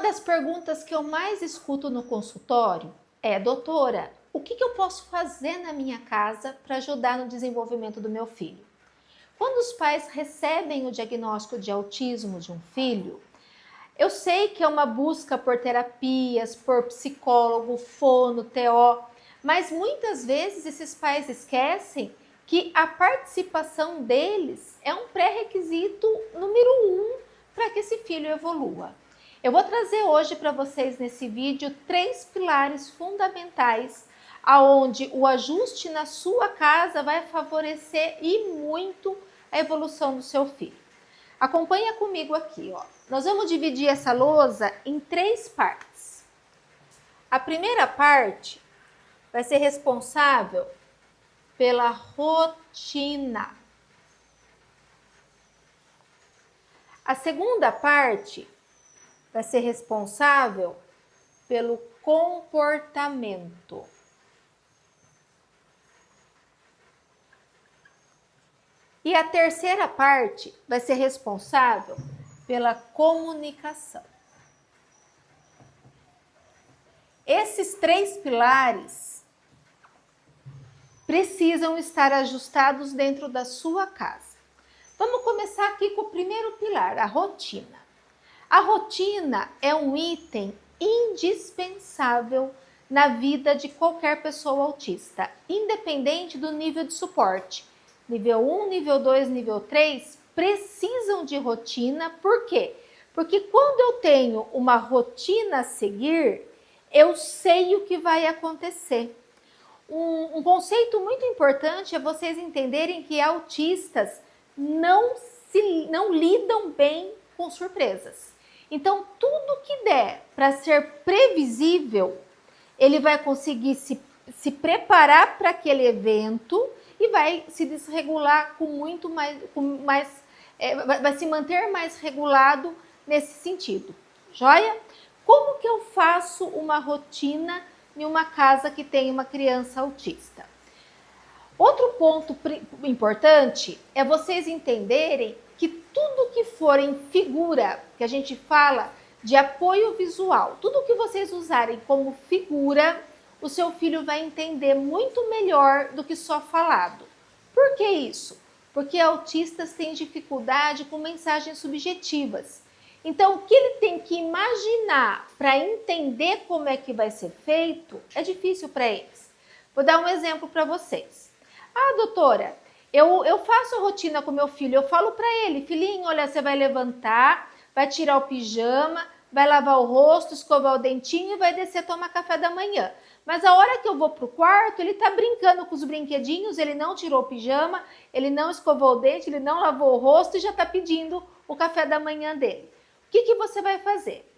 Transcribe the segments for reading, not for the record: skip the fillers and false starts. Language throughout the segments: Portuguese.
Uma das perguntas que eu mais escuto no consultório é: doutora, o que eu posso fazer na minha casa para ajudar no desenvolvimento do meu filho? Quando os pais recebem o diagnóstico de autismo de um filho, eu sei que é uma busca por terapias, por psicólogo, fono, TO, mas muitas vezes esses pais esquecem que a participação deles é um pré-requisito número 1 para que esse filho evolua. Eu vou trazer hoje para vocês nesse vídeo 3 pilares fundamentais aonde o ajuste na sua casa vai favorecer e muito a evolução do seu filho. Acompanha comigo aqui, ó. Nós vamos dividir essa lousa em 3 partes. A primeira parte vai ser responsável pela rotina. A segunda parte vai ser responsável pelo comportamento. E a terceira parte vai ser responsável pela comunicação. Esses 3 pilares precisam estar ajustados dentro da sua casa. Vamos começar aqui com o primeiro pilar, a rotina. A rotina é um item indispensável na vida de qualquer pessoa autista, independente do nível de suporte. Nível 1, nível 2, nível 3 precisam de rotina. Por quê? Porque quando eu tenho uma rotina a seguir, eu sei o que vai acontecer. Um conceito muito importante é vocês entenderem que autistas não lidam bem com surpresas. Então, tudo que der para ser previsível, ele vai conseguir se preparar para aquele evento e vai se desregular vai se manter mais regulado nesse sentido. Joia? Como que eu faço uma rotina em uma casa que tem uma criança autista? Outro ponto importante é vocês entenderem que tudo que for em figura, que a gente fala de apoio visual, tudo que vocês usarem como figura, o seu filho vai entender muito melhor do que só falado. Por que isso? Porque autistas têm dificuldade com mensagens subjetivas. Então, o que ele tem que imaginar para entender como é que vai ser feito é difícil para eles. Vou dar um exemplo para vocês. Ah, doutora, eu faço a rotina com meu filho, eu falo para ele: filhinho, olha, você vai levantar, vai tirar o pijama, vai lavar o rosto, escovar o dentinho e vai descer tomar café da manhã. Mas a hora que eu vou pro quarto, ele tá brincando com os brinquedinhos, ele não tirou o pijama, ele não escovou o dente, ele não lavou o rosto e já tá pedindo o café da manhã dele. O que você vai fazer?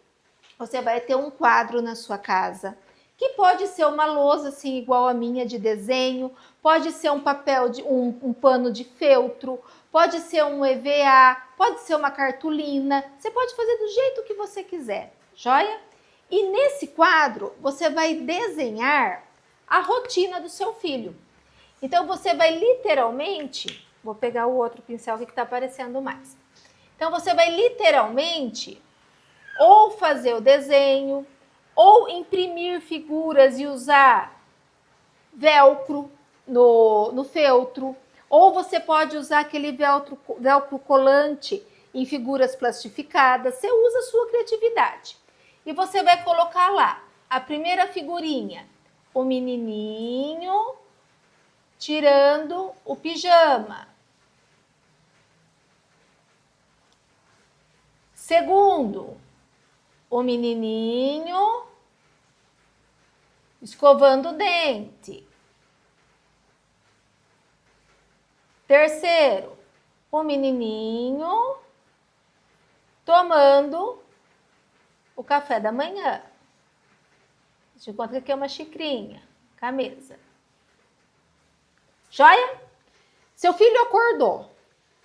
Você vai ter um quadro na sua casa, que pode ser uma lousa assim igual a minha de desenho, pode ser um papel, um pano de feltro, pode ser um EVA, pode ser uma cartolina, você pode fazer do jeito que você quiser, joia? E nesse quadro você vai desenhar a rotina do seu filho. Então você vai literalmente, vou pegar o outro pincel aqui que está aparecendo mais. Então você vai literalmente ou fazer o desenho, ou imprimir figuras e usar velcro no feltro, ou você pode usar aquele velcro colante em figuras plastificadas. Você usa a sua criatividade. E você vai colocar lá a primeira figurinha, o menininho tirando o pijama. Segundo, o menininho escovando o dente. Terceiro, o menininho tomando o café da manhã. Deixa eu contar que aqui é uma xicrinha com a mesa. Joia? Seu filho acordou.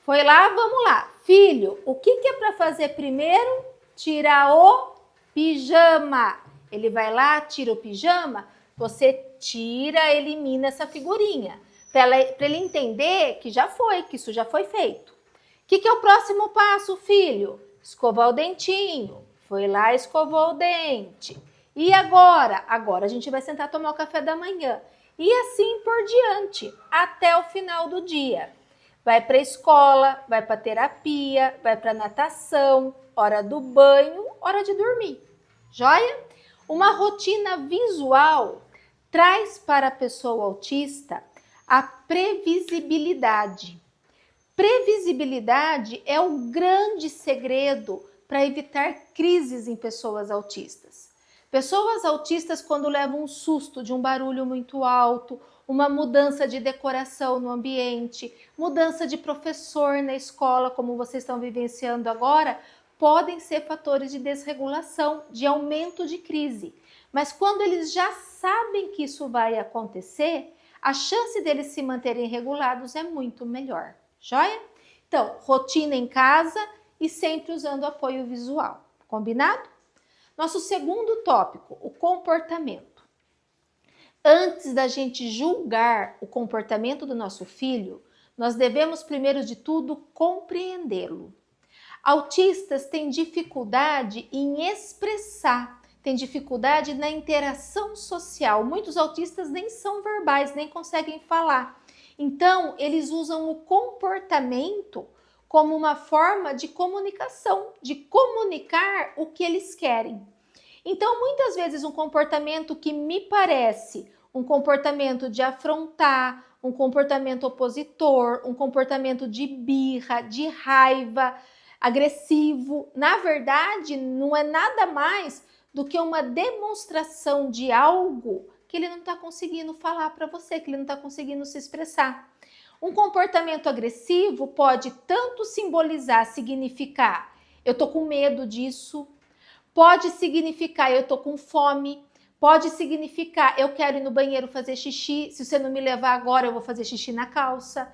Foi lá, vamos lá. Filho, o que é para fazer primeiro? Tirar o pijama. Ele vai lá, tira o pijama, você tira, elimina essa figurinha. Para ele entender que já foi, que isso já foi feito. O que é o próximo passo, filho? Escovar o dentinho. foi lá, escovou o dente. E agora? Agora a gente vai sentar tomar o café da manhã. E assim por diante, até o final do dia. Vai para a escola, vai para terapia, vai para natação, hora do banho, hora de dormir. Joia? Uma rotina visual traz para a pessoa autista a previsibilidade. Previsibilidade é o grande segredo para evitar crises em pessoas autistas. Pessoas autistas, quando levam um susto de um barulho muito alto, uma mudança de decoração no ambiente, mudança de professor na escola, como vocês estão vivenciando agora, podem ser fatores de desregulação, de aumento de crise. Mas quando eles já sabem que isso vai acontecer, a chance deles se manterem regulados é muito melhor. Joia? Então, rotina em casa e sempre usando apoio visual. Combinado? Nosso segundo tópico, o comportamento. Antes da gente julgar o comportamento do nosso filho, nós devemos, primeiro de tudo, compreendê-lo. Autistas têm dificuldade em expressar, têm dificuldade na interação social. Muitos autistas nem são verbais, nem conseguem falar. Então, eles usam o comportamento como uma forma de comunicação, de comunicar o que eles querem. Então, muitas vezes, um comportamento que me parece um comportamento de afrontar, um comportamento opositor, um comportamento de birra, de raiva, agressivo, na verdade, não é nada mais do que uma demonstração de algo que ele não está conseguindo falar para você, que ele não está conseguindo se expressar. Um comportamento agressivo pode tanto simbolizar, significar eu tô com medo disso, pode significar eu tô com fome, pode significar eu quero ir no banheiro fazer xixi, se você não me levar agora eu vou fazer xixi na calça.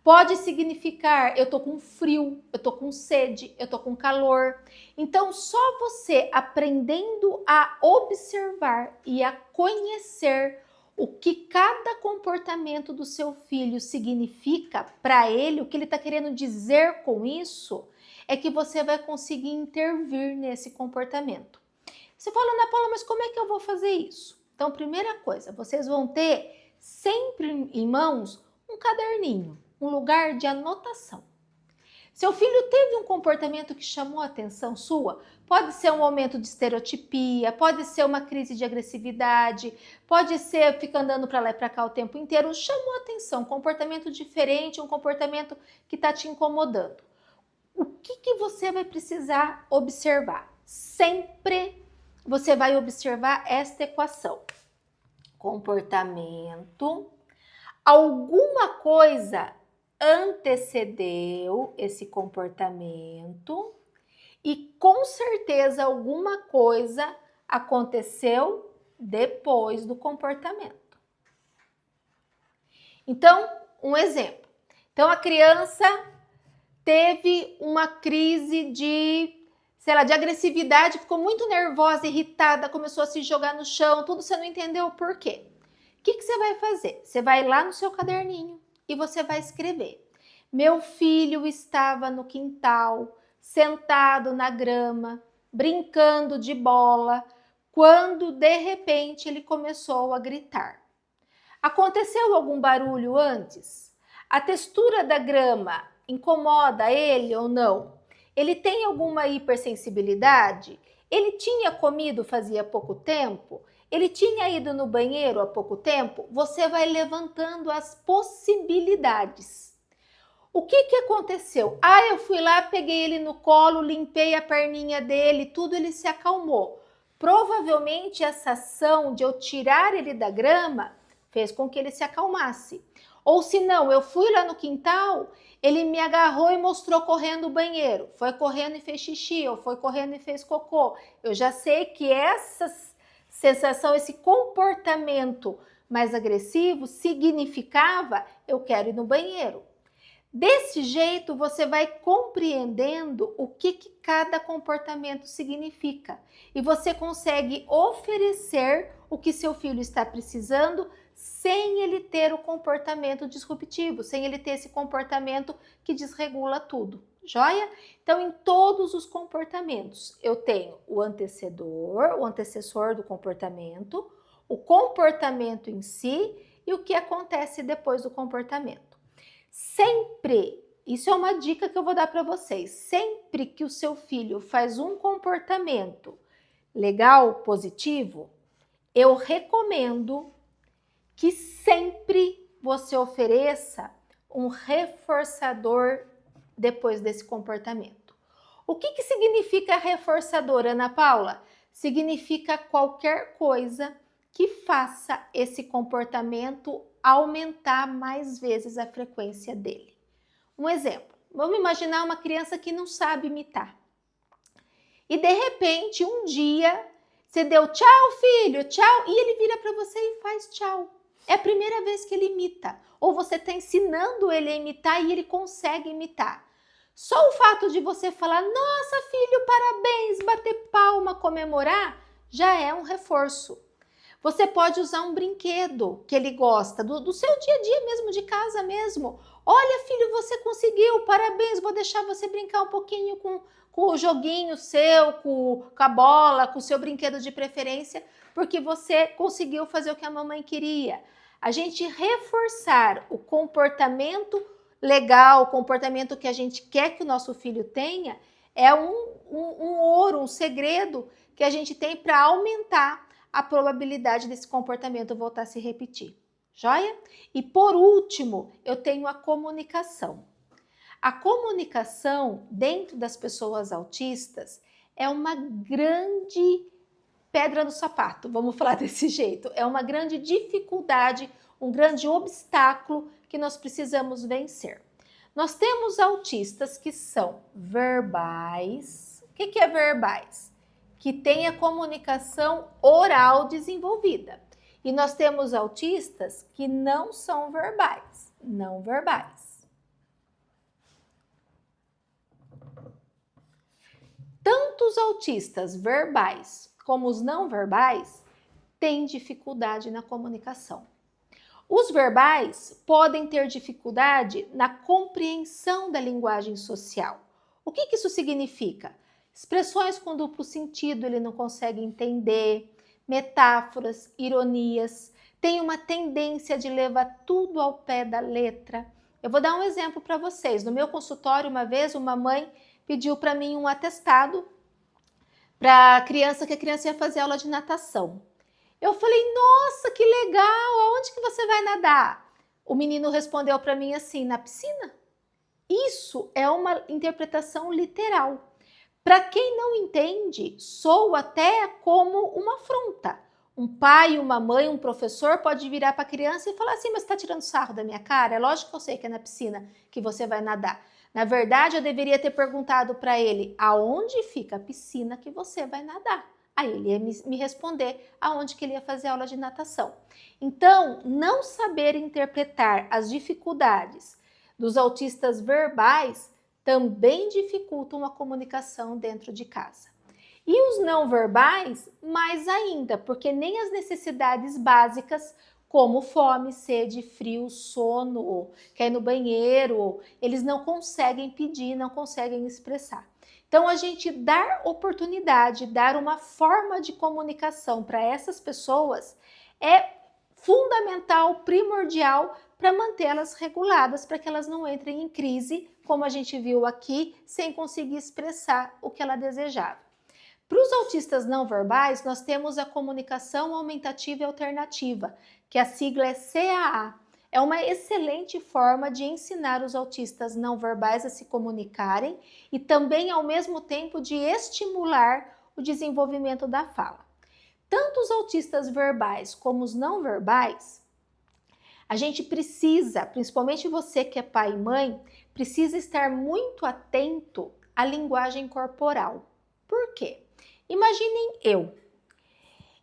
Pode significar eu tô com frio, eu tô com sede, eu tô com calor. Então, só você aprendendo a observar e a conhecer o que cada comportamento do seu filho significa para ele, o que ele está querendo dizer com isso, é que você vai conseguir intervir nesse comportamento. Você fala, Ana Paula, mas como é que eu vou fazer isso? Então, primeira coisa, vocês vão ter sempre em mãos um caderninho, um lugar de anotação. Seu filho teve um comportamento que chamou a atenção sua? Pode ser um aumento de estereotipia, pode ser uma crise de agressividade, pode ser ficar andando para lá e para cá o tempo inteiro. Chamou a atenção, um comportamento diferente, um comportamento que está te incomodando. O que você vai precisar observar? Sempre você vai observar esta equação. Comportamento, alguma coisa antecedeu esse comportamento e com certeza alguma coisa aconteceu depois do comportamento. Então, um exemplo. Então, a criança teve uma crise de agressividade, ficou muito nervosa, irritada, começou a se jogar no chão, tudo, você não entendeu o porquê. O que você vai fazer? Você vai lá no seu caderninho e você vai escrever. Meu filho estava no quintal, sentado na grama, brincando de bola, quando de repente ele começou a gritar. Aconteceu algum barulho antes? A textura da grama incomoda ele ou não? Ele tem alguma hipersensibilidade? Ele tinha comido fazia pouco tempo? Ele tinha ido no banheiro há pouco tempo? Você vai levantando as possibilidades. O que aconteceu? Eu fui lá, peguei ele no colo, limpei a perninha dele, tudo, ele se acalmou. Provavelmente essa ação de eu tirar ele da grama fez com que ele se acalmasse. Ou se não, eu fui lá no quintal, ele me agarrou e mostrou correndo o banheiro. Foi correndo e fez xixi, ou foi correndo e fez cocô. Eu já sei que essa sensação, esse comportamento mais agressivo significava eu quero ir no banheiro. Desse jeito, você vai compreendendo o que cada comportamento significa. E você consegue oferecer o que seu filho está precisando sem ele ter o comportamento disruptivo, sem ele ter esse comportamento que desregula tudo. Joia? Então, em todos os comportamentos, eu tenho o antecessor do comportamento, o comportamento em si e o que acontece depois do comportamento. Sempre, isso é uma dica que eu vou dar para vocês, sempre que o seu filho faz um comportamento legal, positivo, eu recomendo que sempre você ofereça um reforçador depois desse comportamento. O que significa reforçador, Ana Paula? Significa qualquer coisa que faça esse comportamento aumentar mais vezes a frequência dele. Um exemplo, vamos imaginar uma criança que não sabe imitar. E de repente, um dia, você deu tchau, filho, tchau, e ele vira para você e faz tchau. É a primeira vez que ele imita. Ou você está ensinando ele a imitar e ele consegue imitar. Só o fato de você falar, nossa, filho, parabéns, bater palma, comemorar, já é um reforço. Você pode usar um brinquedo que ele gosta, do seu dia a dia mesmo, de casa mesmo. Olha, filho, você conseguiu, parabéns, vou deixar você brincar um pouquinho com o joguinho seu, com a bola, com o seu brinquedo de preferência, porque você conseguiu fazer o que a mamãe queria. A gente reforçar o comportamento legal, o comportamento que a gente quer que o nosso filho tenha, é um ouro, um segredo que a gente tem para aumentar a probabilidade desse comportamento voltar a se repetir. Joia? E por último, eu tenho a comunicação. A comunicação dentro das pessoas autistas é uma grande pedra no sapato, vamos falar desse jeito. É uma grande dificuldade, um grande obstáculo que nós precisamos vencer. Nós temos autistas que são verbais. O que é verbais? Que tem a comunicação oral desenvolvida. E nós temos autistas que não são verbais, não verbais. Tanto os autistas verbais como os não verbais têm dificuldade na comunicação. Os verbais podem ter dificuldade na compreensão da linguagem social. O que isso significa? Expressões com duplo sentido ele não consegue entender, metáforas, ironias, tem uma tendência de levar tudo ao pé da letra. Eu vou dar um exemplo para vocês. No meu consultório, uma vez, uma mãe pediu para mim um atestado para a criança, que a criança ia fazer aula de natação. Eu falei, nossa, que legal, aonde que você vai nadar? O menino respondeu para mim assim, na piscina. Isso é uma interpretação literal. Para quem não entende, soa até como uma afronta. Um pai, uma mãe, um professor pode virar para a criança e falar assim, mas você está tirando sarro da minha cara? É lógico que eu sei que é na piscina que você vai nadar. Na verdade, eu deveria ter perguntado para ele, aonde fica a piscina que você vai nadar? Aí ele ia me responder aonde que ele ia fazer aula de natação. Então, não saber interpretar as dificuldades dos autistas verbais também dificultam a comunicação dentro de casa. E os não verbais, mais ainda, porque nem as necessidades básicas, como fome, sede, frio, sono, quer ir no banheiro, eles não conseguem pedir, não conseguem expressar. Então, a gente dar oportunidade, dar uma forma de comunicação para essas pessoas é fundamental, primordial para mantê-las reguladas, para que elas não entrem em crise, como a gente viu aqui, sem conseguir expressar o que ela desejava. Para os autistas não verbais, nós temos a comunicação aumentativa e alternativa, que a sigla é CAA. É uma excelente forma de ensinar os autistas não verbais a se comunicarem e também, ao mesmo tempo, de estimular o desenvolvimento da fala. Tanto os autistas verbais como os não verbais, a gente precisa, principalmente você que é pai e mãe, precisa estar muito atento à linguagem corporal. Por quê? Imaginem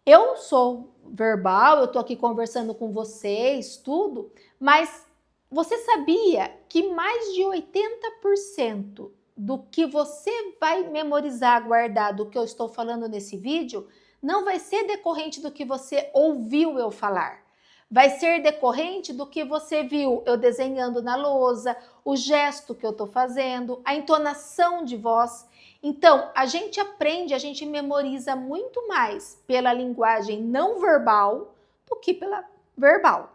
eu sou verbal, eu tô aqui conversando com vocês, tudo, mas você sabia que mais de 80% do que você vai memorizar, guardar do que eu estou falando nesse vídeo, não vai ser decorrente do que você ouviu eu falar. Vai ser decorrente do que você viu eu desenhando na lousa, o gesto que eu estou fazendo, a entonação de voz. Então, a gente aprende, a gente memoriza muito mais pela linguagem não verbal do que pela verbal.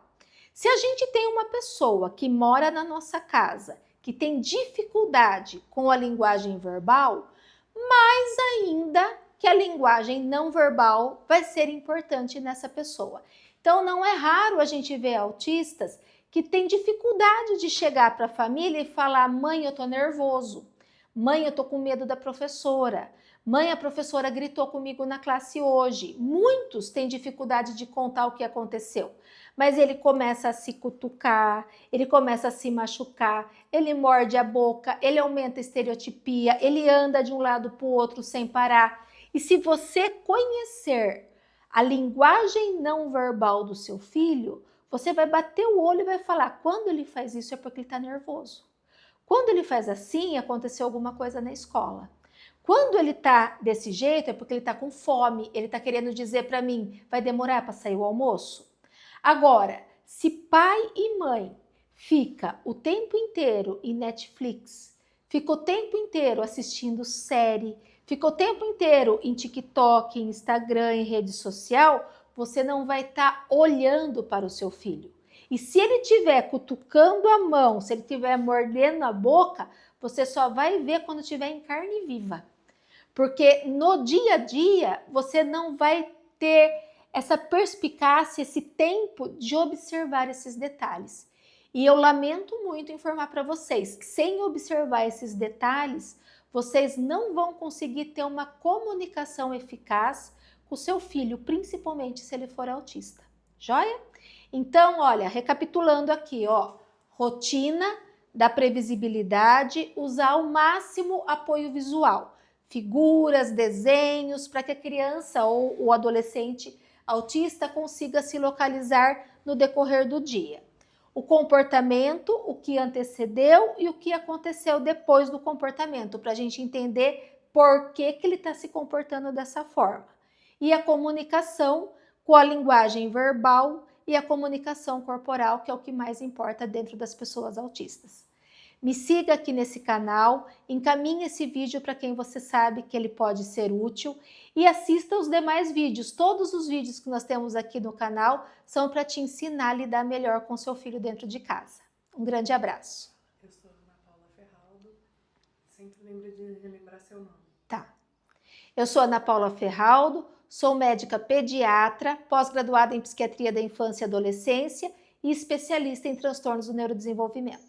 Se a gente tem uma pessoa que mora na nossa casa, que tem dificuldade com a linguagem verbal, mais ainda que a linguagem não verbal vai ser importante nessa pessoa. Então, não é raro a gente ver autistas que têm dificuldade de chegar para a família e falar: mãe, eu tô nervoso. Mãe, eu tô com medo da professora. Mãe, a professora gritou comigo na classe hoje. Muitos têm dificuldade de contar o que aconteceu. Mas ele começa a se cutucar, ele começa a se machucar, ele morde a boca, ele aumenta a estereotipia, ele anda de um lado para o outro sem parar. E se você conhecer a linguagem não verbal do seu filho, você vai bater o olho e vai falar: quando ele faz isso é porque ele está nervoso. Quando ele faz assim, aconteceu alguma coisa na escola. Quando ele está desse jeito é porque ele está com fome, ele está querendo dizer para mim: vai demorar para sair o almoço? Agora, se pai e mãe fica o tempo inteiro em Netflix, fica o tempo inteiro assistindo série, fica o tempo inteiro em TikTok, em Instagram, em rede social, você não vai estar olhando para o seu filho. E se ele estiver cutucando a mão, se ele estiver mordendo a boca, você só vai ver quando estiver em carne viva. Porque no dia a dia, você não vai ter essa perspicácia, esse tempo de observar esses detalhes. E eu lamento muito informar para vocês que sem observar esses detalhes, vocês não vão conseguir ter uma comunicação eficaz com o seu filho, principalmente se ele for autista. Joia? Então, olha, recapitulando aqui, ó, rotina da previsibilidade, usar ao máximo apoio visual, figuras, desenhos, para que a criança ou o adolescente autista consiga se localizar no decorrer do dia. O comportamento, o que antecedeu e o que aconteceu depois do comportamento, para a gente entender por que ele está se comportando dessa forma. E a comunicação com a linguagem verbal e a comunicação corporal, que é o que mais importa dentro das pessoas autistas. Me siga aqui nesse canal, encaminhe esse vídeo para quem você sabe que ele pode ser útil e assista os demais vídeos. Todos os vídeos que nós temos aqui no canal são para te ensinar a lidar melhor com seu filho dentro de casa. Um grande abraço. Eu sou Ana Paula Ferraldo, sempre lembro de relembrar seu nome. Tá. Eu sou Ana Paula Ferraldo, sou médica pediatra, pós-graduada em psiquiatria da infância e adolescência e especialista em transtornos do neurodesenvolvimento.